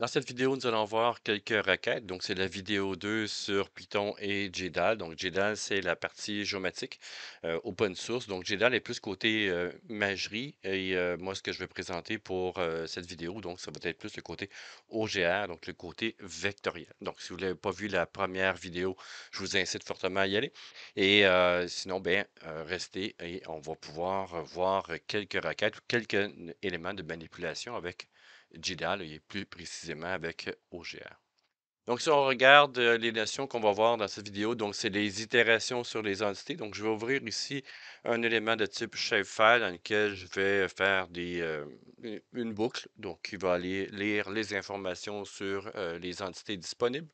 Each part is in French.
Dans cette vidéo, nous allons voir quelques requêtes. Donc, c'est la vidéo 2 sur Python et JDAL. Donc, JDAL, c'est la partie géomatique open source. Donc, JDAL est plus côté imagerie. Et moi, ce que je vais présenter pour cette vidéo, donc, ça va être plus le côté OGR, donc le côté vectoriel. Donc, si vous n'avez pas vu la première vidéo, je vous incite fortement à y aller. Et sinon, ben, restez et on va pouvoir voir quelques requêtes ou quelques éléments de manipulation avec JDAL et plus précisément avec OGR. Donc, si on regarde les notions qu'on va voir dans cette vidéo, donc c'est les itérations sur les entités. Donc, je vais ouvrir ici un élément de type shapefile dans lequel je vais faire une boucle, donc qui va aller lire les informations sur les entités disponibles.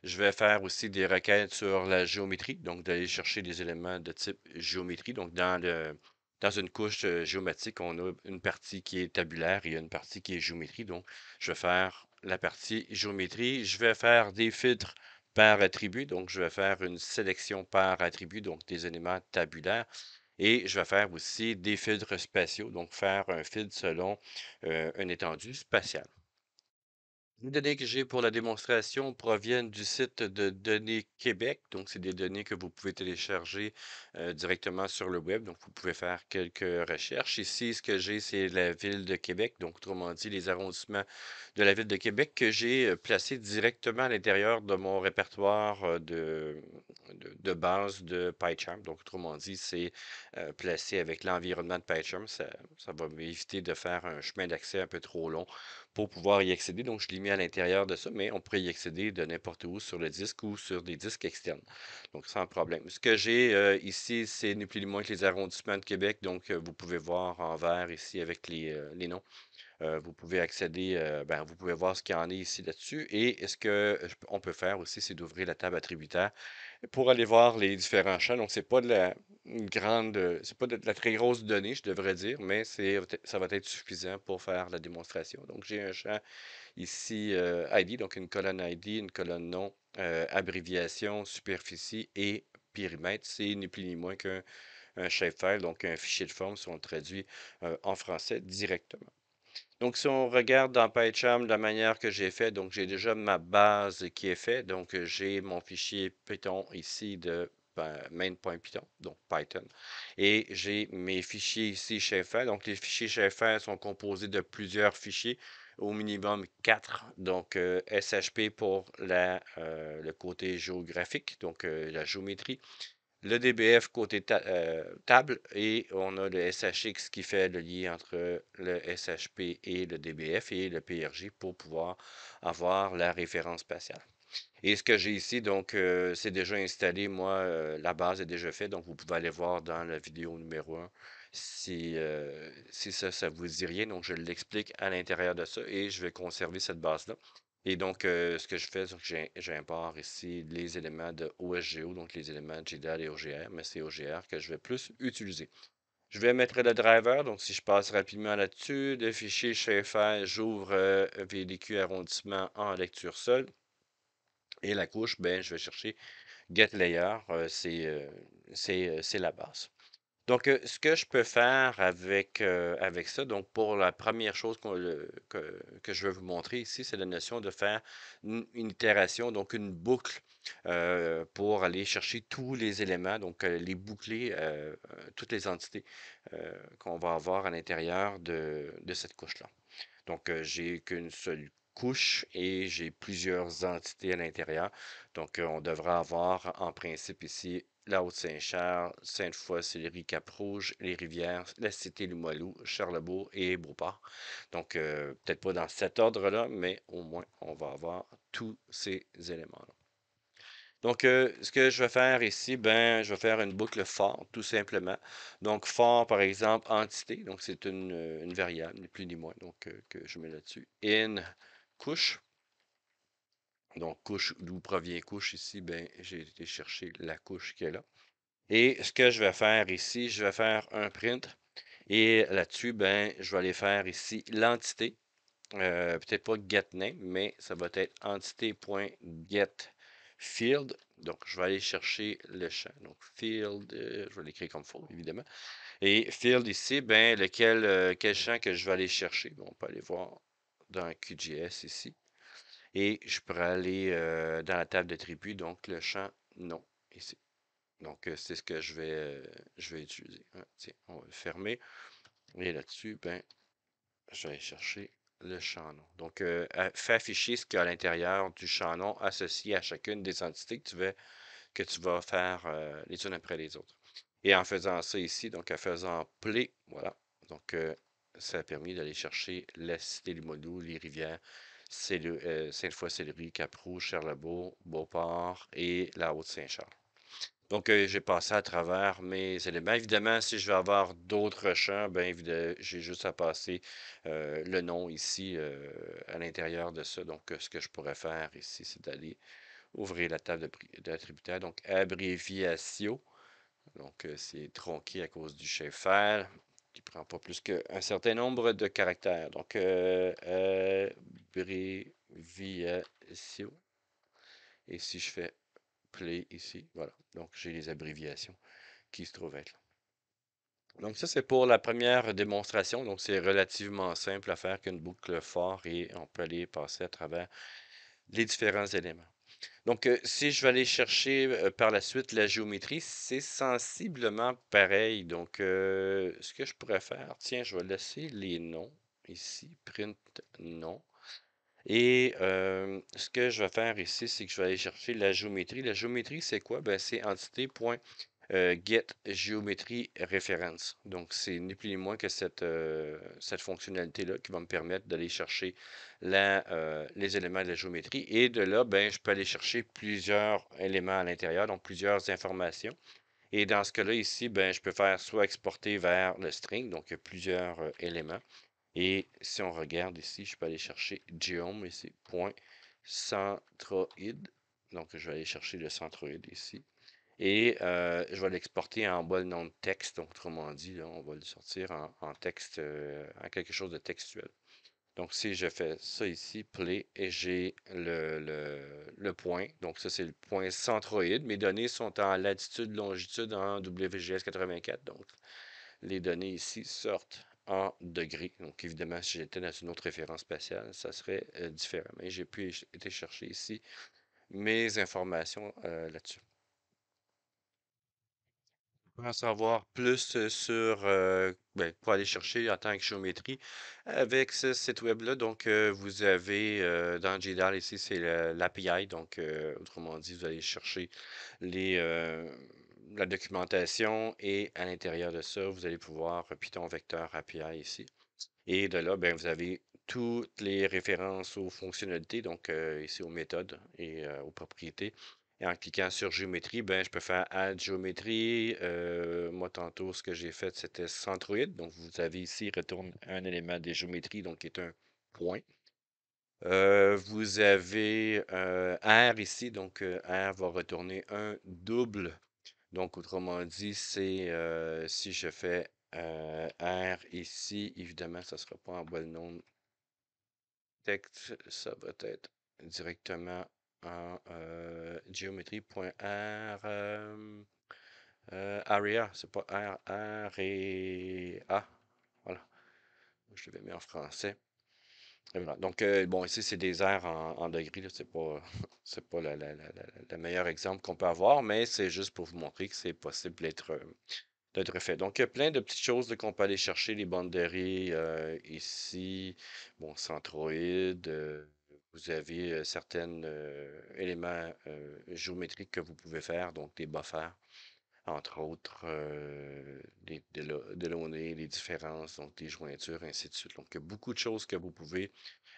Je vais faire aussi des requêtes sur la géométrie, donc d'aller chercher des éléments de type géométrie. Donc, dans une couche géométrique, on a une partie qui est tabulaire et une partie qui est géométrie. Donc, je vais faire la partie géométrie. Je vais faire des filtres par attribut. Donc, je vais faire une sélection par attribut, donc des éléments tabulaires. Et je vais faire aussi des filtres spatiaux, donc faire un filtre selon une étendue spatiale. Les données que j'ai pour la démonstration proviennent du site de Données Québec. Donc, c'est des données que vous pouvez télécharger directement sur le web. Donc, vous pouvez faire quelques recherches. Ici, ce que j'ai, c'est la ville de Québec. Donc, autrement dit, les arrondissements de la ville de Québec que j'ai placés directement à l'intérieur de mon répertoire de base de PyCharm. Donc, autrement dit, c'est placé avec l'environnement de PyCharm. Ça va m'éviter de faire un chemin d'accès un peu trop long pour pouvoir y accéder. Donc, je l'ai mis à l'intérieur de ça, mais on pourrait y accéder de n'importe où sur le disque ou sur des disques externes. Donc, sans problème. Ce que j'ai ici, c'est ni plus ni moins que les arrondissements de Québec. Donc, vous pouvez voir en vert ici avec les noms. Vous pouvez accéder, ben, vous pouvez voir ce qu'il y en a ici là-dessus. Et ce que on peut faire aussi, c'est d'ouvrir la table attributaire pour aller voir les différents champs. Donc, c'est pas de la une grande, c'est pas de la très grosse donnée, je devrais dire, mais ça va être suffisant pour faire la démonstration. Donc, j'ai un champ ici ID, donc une colonne ID, une colonne nom, abréviation, superficie et périmètre. C'est ni plus ni moins qu'un shapefile, donc un fichier de forme si on le traduit en français directement. Donc, si on regarde dans PyCharm de la manière que j'ai fait, donc j'ai déjà ma base qui est faite. Donc, j'ai mon fichier Python ici de main.python, donc Python. Et j'ai mes fichiers ici shapefile. Donc, les fichiers shapefile sont composés de plusieurs fichiers, au minimum 4. Donc, SHP pour le côté géographique, donc la géométrie, le DBF côté table et on a le SHX qui fait le lien entre le SHP et le DBF et le PRJ pour pouvoir avoir la référence spatiale. Et ce que j'ai ici, donc, c'est déjà installé. Moi, la base est déjà faite, donc vous pouvez aller voir dans la vidéo numéro un si ça vous dit rien. Donc, je l'explique à l'intérieur de ça et je vais conserver cette base-là. Et donc, ce que je fais, c'est que j'import ici les éléments de OSGeo, donc les éléments de GDAL et OGR, mais c'est OGR que je vais plus utiliser. Je vais mettre le driver, donc si je passe rapidement là-dessus, le fichier shapefile, j'ouvre VDQ arrondissement en lecture seule. Et la couche, ben, je vais chercher Get Layer, c'est la base. Donc, ce que je peux faire avec ça, donc pour la première chose que je vais vous montrer ici, c'est la notion de faire une itération, donc une boucle pour aller chercher tous les éléments, donc les boucler, toutes les entités qu'on va avoir à l'intérieur de cette couche-là. Donc, j'ai qu'une seule couche et j'ai plusieurs entités à l'intérieur. Donc, on devra avoir en principe ici la Haute-Saint-Charles, Sainte-Foy, Sillery, Cap-Rouge, les Rivières, la Cité, Limoilou, Charlebourg et Beauport. Donc, peut-être pas dans cet ordre-là, mais au moins, on va avoir tous ces éléments-là. Donc, ce que je vais faire ici, ben, je vais faire une boucle for, tout simplement. Donc, for, par exemple, entité. Donc, c'est une variable, ni plus ni moins. Donc, que je mets là-dessus. In couche. Donc, couche, d'où provient couche ici, ben, j'ai été chercher la couche qui est là. Et ce que je vais faire ici, je vais faire un print. Et là-dessus, ben, je vais aller faire ici l'entité. Peut-être pas getName, mais ça va être entité.getField. Donc, je vais aller chercher le champ. Donc, field, je vais l'écrire comme faux, évidemment. Et field ici, ben, quel champ que je vais aller chercher? Bon, on peut aller voir dans QGIS ici. Et je pourrais aller dans la table d'attributs, donc le champ non, ici. Donc, c'est ce que je vais utiliser. Ah, tiens, on va le fermer. Et là-dessus, ben, je vais aller chercher le champ nom. Donc, fais afficher ce qu'il y a à l'intérieur du champ nom associé à chacune des entités que tu vas faire les unes après les autres. Et en faisant ça ici, donc en faisant play, voilà. Donc, ça a permis d'aller chercher la cité Limoilou, les rivières, Sainte-Foy-Sillery, Cap-Rouge, Charlebourg, Beauport et la Haute-Saint-Charles. Donc, j'ai passé à travers mes éléments. Évidemment, si je veux avoir d'autres champs, ben, j'ai juste à passer le nom ici à l'intérieur de ça. Donc, ce que je pourrais faire ici, c'est d'aller ouvrir la table d'attributaire. Donc, abréviation. Donc, c'est tronqué à cause du chef fer qui prend pas plus qu'un certain nombre de caractères. Donc, abréviation. Et si je fais play ici, voilà. Donc, j'ai les abréviations qui se trouvent être là. Donc, ça, c'est pour la première démonstration. Donc, c'est relativement simple à faire qu'une boucle for et on peut aller passer à travers les différents éléments. Donc, si je vais aller chercher par la suite la géométrie, c'est sensiblement pareil. Donc, ce que je pourrais faire, tiens, je vais laisser les noms ici, print nom. Et ce que je vais faire ici, c'est que je vais aller chercher la géométrie. La géométrie, c'est quoi? Ben, c'est entité.get géométrie référence. Donc, c'est ni plus ni moins que cette fonctionnalité-là qui va me permettre d'aller chercher les éléments de la géométrie. Et de là, ben, je peux aller chercher plusieurs éléments à l'intérieur, donc plusieurs informations. Et dans ce cas-là, ici, ben, je peux faire soit exporter vers le string, donc il y a plusieurs éléments. Et si on regarde ici, je peux aller chercher geom ici, point centroïde. Donc, je vais aller chercher le centroïde ici. Et je vais l'exporter en bas le nom de texte. Donc, autrement dit, là, on va le sortir en texte, en quelque chose de textuel. Donc, si je fais ça ici, play, et j'ai le point. Donc, ça, c'est le point centroïde. Mes données sont en latitude, longitude en WGS 84. Donc, les données ici sortent en degrés. Donc, évidemment, si j'étais dans une autre référence spatiale, ça serait différent. Mais j'ai pu été chercher ici mes informations là-dessus. Pour en savoir plus sur, ben, pour aller chercher en tant que géométrie avec ce site web-là, donc vous avez dans JDAL ici, c'est l'API, donc autrement dit, vous allez chercher les, la documentation et à l'intérieur de ça, vous allez pouvoir Python Vector API ici. Et de là, ben, vous avez toutes les références aux fonctionnalités, donc ici aux méthodes et aux propriétés. Et en cliquant sur géométrie, ben, je peux faire add géométrie. Moi, tantôt, ce que j'ai fait, c'était centroïde. Donc, vous avez ici, retourne un élément des géométries, donc qui est un point. Vous avez R ici, donc R va retourner un double. Donc, autrement dit, c'est si je fais R ici, évidemment, ça ne sera pas en bas le nom texte, ça va être directement en géométrie.r area, c'est pas R, R et A. Voilà, je l'avais mis en français. Et voilà. Donc, bon, ici, c'est des airs en degrés, là, c'est pas, c'est pas le meilleur exemple qu'on peut avoir, mais c'est juste pour vous montrer que c'est possible d'être fait. Donc, il y a plein de petites choses là, qu'on peut aller chercher, les banderies ici, bon, centroïde, vous avez certains éléments géométriques que vous pouvez faire, donc des buffers, entre autres, des delaunay, les différences, donc des jointures, ainsi de suite. Donc, il y a beaucoup de choses que vous pouvez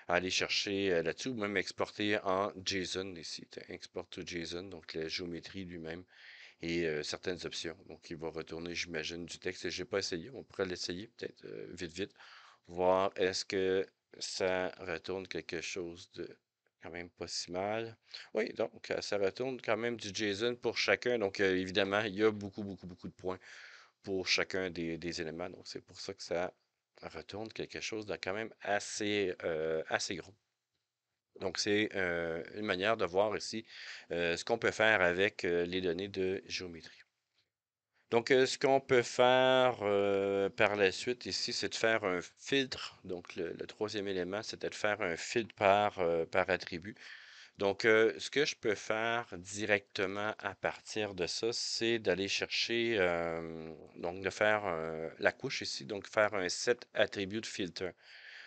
aller chercher là-dessus, ou même exporter en JSON ici. Export to JSON, donc la géométrie lui-même et certaines options. Donc, il va retourner, j'imagine, du texte. Je n'ai pas essayé. On pourrait l'essayer peut-être vite, vite. Voir est-ce que ça retourne quelque chose de quand même pas si mal. Oui, donc ça retourne quand même du JSON pour chacun. Donc, évidemment, il y a beaucoup, beaucoup, beaucoup de points pour chacun des éléments. Donc, c'est pour ça que ça retourne quelque chose de quand même assez gros. Donc, c'est une manière de voir ici ce qu'on peut faire avec les données de géométrie. Donc, ce qu'on peut faire par la suite ici, c'est de faire un filtre. Donc, le troisième élément, c'était de faire un filtre par attribut. Donc, ce que je peux faire directement à partir de ça, c'est d'aller chercher, donc de faire la couche ici, donc faire un set attribute filter.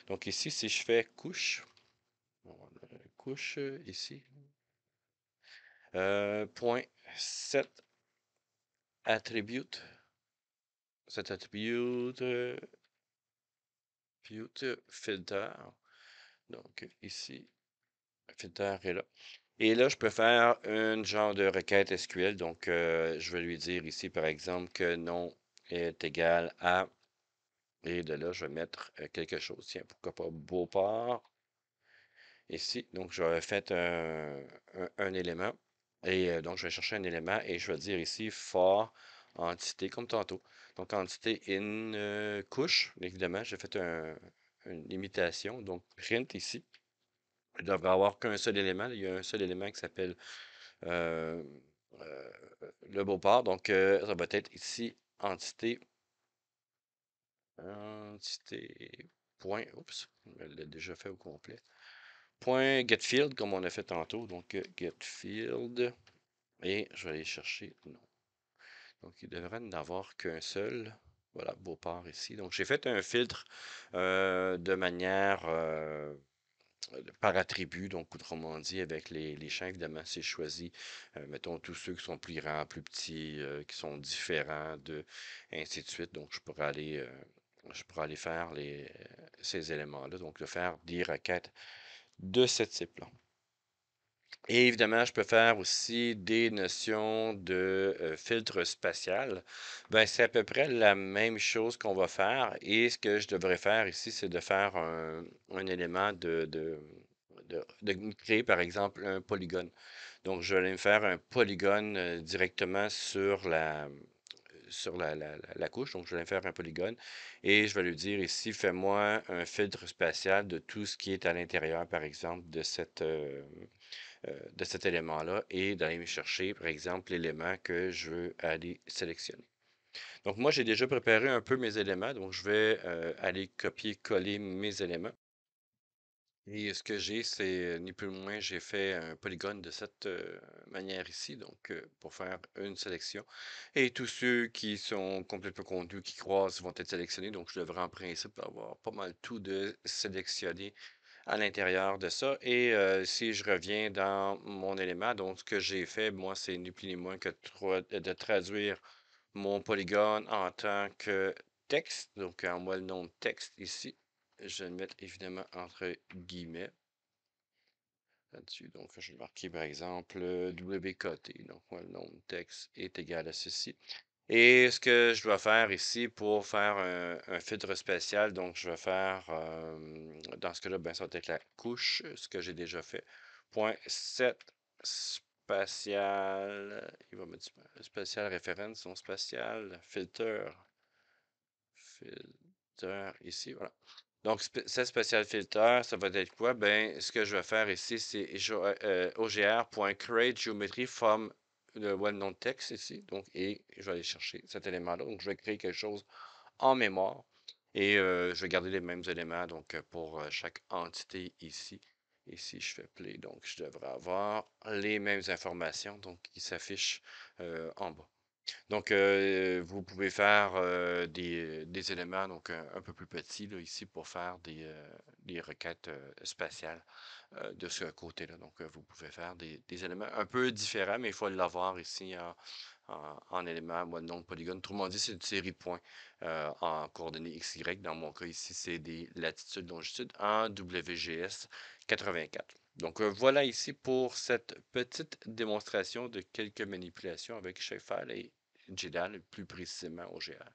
Donc ici, si je fais couche, couche ici, point set attribute, set attribute, filter. Donc ici, filter est là. Et là, je peux faire une genre de requête SQL. Donc, je vais lui dire ici, par exemple, que nom est égal à, et de là, je vais mettre quelque chose. Tiens, pourquoi pas Beauport ici. Donc, j'aurais fait un élément. Et donc, je vais chercher un élément et je vais dire ici for entité, comme tantôt. Donc, entité in couche, évidemment, j'ai fait une imitation. Donc, print ici. Il devrait avoir qu'un seul élément. Il y a un seul élément qui s'appelle euh, euh, le Beauport. Donc, ça va être ici, entité, point, oups, je l'ai déjà fait au complet. Point getField, comme on a fait tantôt. Donc, getField. Et je vais aller chercher, non. Donc, il devrait n'avoir qu'un seul. Voilà, Beauport ici. Donc, j'ai fait un filtre de manière par attribut, donc autrement dit, avec les champs, évidemment, c'est choisi, mettons, tous ceux qui sont plus grands, plus petits, qui sont différents, ainsi de suite. Donc, je pourrais aller faire ces éléments-là, donc de faire des requêtes de ce type-là. Et évidemment, je peux faire aussi des notions de filtre spatial. Ben, c'est à peu près la même chose qu'on va faire. Et ce que je devrais faire ici, c'est de faire un élément de me créer, par exemple, un polygone. Donc, je vais aller me faire un polygone directement sur la couche. Donc, je vais aller me faire un polygone. Et je vais lui dire ici, fais-moi un filtre spatial de tout ce qui est à l'intérieur, par exemple, de cet élément-là et d'aller me chercher, par exemple, l'élément que je veux aller sélectionner. Donc, moi, j'ai déjà préparé un peu mes éléments, donc je vais aller copier-coller mes éléments. Et ce que j'ai, c'est ni plus ni moins, j'ai fait un polygone de cette manière ici, donc pour faire une sélection. Et tous ceux qui sont complètement contenus, qui croisent, vont être sélectionnés. Donc, je devrais en principe avoir pas mal tout de sélectionné à l'intérieur de ça. Et si je reviens dans mon élément, donc ce que j'ai fait, moi, c'est ni plus ni moins que de traduire mon polygone en tant que texte. Donc, en moi, le nom de texte ici. Je vais le mettre évidemment entre guillemets là-dessus. Donc, je vais marquer par exemple WKT. Donc, moi, le nom de texte est égal à ceci. Et ce que je dois faire ici pour faire un filtre spécial, donc je vais faire, dans ce cas-là, ben, ça va être la couche, ce que j'ai déjà fait. Point set spatial, il va me dire spatial référence, son spatial filter, filter ici, voilà. Donc, cette spatial filter, ça va être quoi? Ben, ce que je vais faire ici, c'est ogr.createGeometry from le well-known text ici. Donc, et je vais aller chercher cet élément-là. Donc, je vais créer quelque chose en mémoire. Et je vais garder les mêmes éléments donc pour chaque entité ici. Et si je fais play, donc je devrais avoir les mêmes informations donc qui s'affichent en bas. Donc, vous pouvez faire des éléments donc un peu plus petits là, ici pour faire des requêtes spatiales de ce côté-là. Donc, vous pouvez faire des éléments un peu différents, mais il faut l'avoir ici en élément, moi, non polygone. Autrement dit, c'est une série de points en coordonnées XY. Dans mon cas ici, c'est des latitudes, longitudes en WGS 84. Donc voilà ici pour cette petite démonstration de quelques manipulations avec Shapefile et JDAL, plus précisément OGR.